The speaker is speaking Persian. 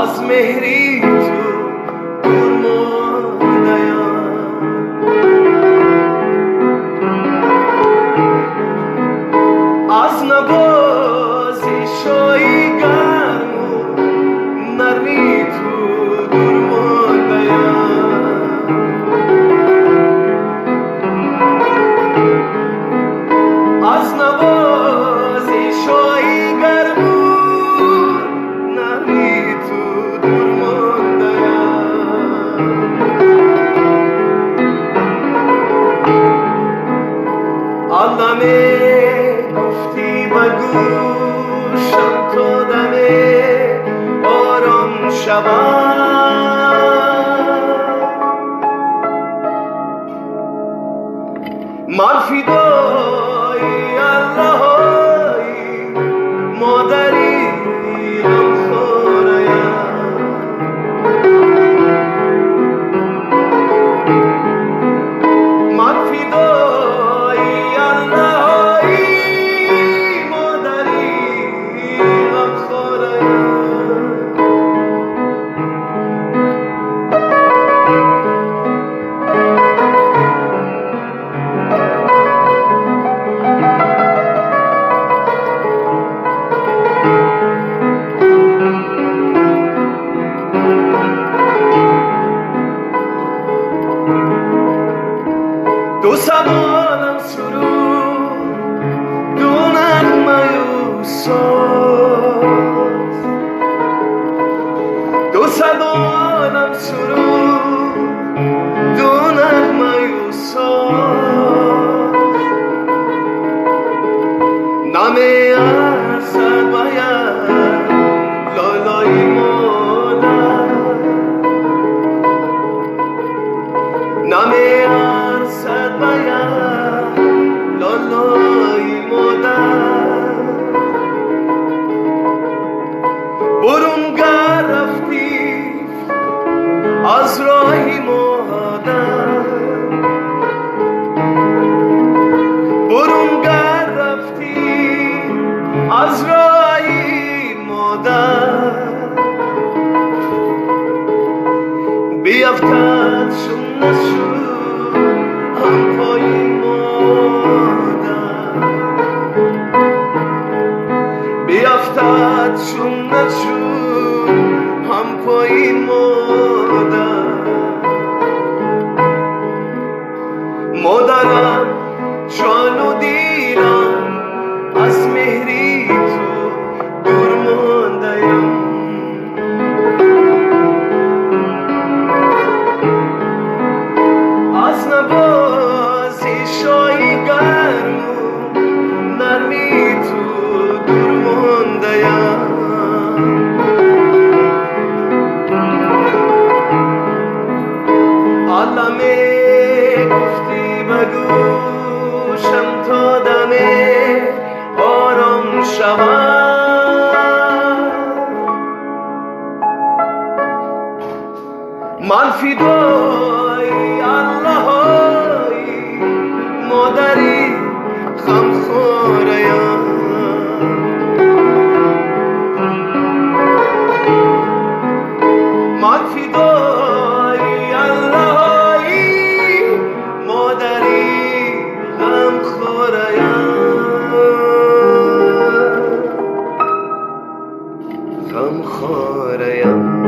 از مهری تو دور ماندیم. از نوازی شایی گرم و نرمی تو دور ماندیم. از نوازی شایی گرم و نرمی تو دور ماندیم. عالمه گفتی و گوشم تا دمه آرام شود. من فدای اللهی مادری غمخواریم. من فدای اللهی مادری غمخواریم. دو سبانم سرود دو نغمه و ساز. دو سبانم سرود دو نغمه و ساز. نامه ارسد باید لالای مادر. نامه ارسد باید لالای مادر. برون گر رفتی از راهی مادر. برون گر رفتی از راهی مادر. بیفتد شم نشد هم پای مادر. بیفتد شم نشد هم پای مادر. مادرم جان و دیرم از مهری تو دور ماندیم. از نوازی شایی گرم و نرمی تو دور ماندیم. عالمه گفتی و گوشم تا دمه آرام شود. من فدای اللهی مادری غمخواریم. من فدای اللهی مادری غمخواریم. غمخواریم.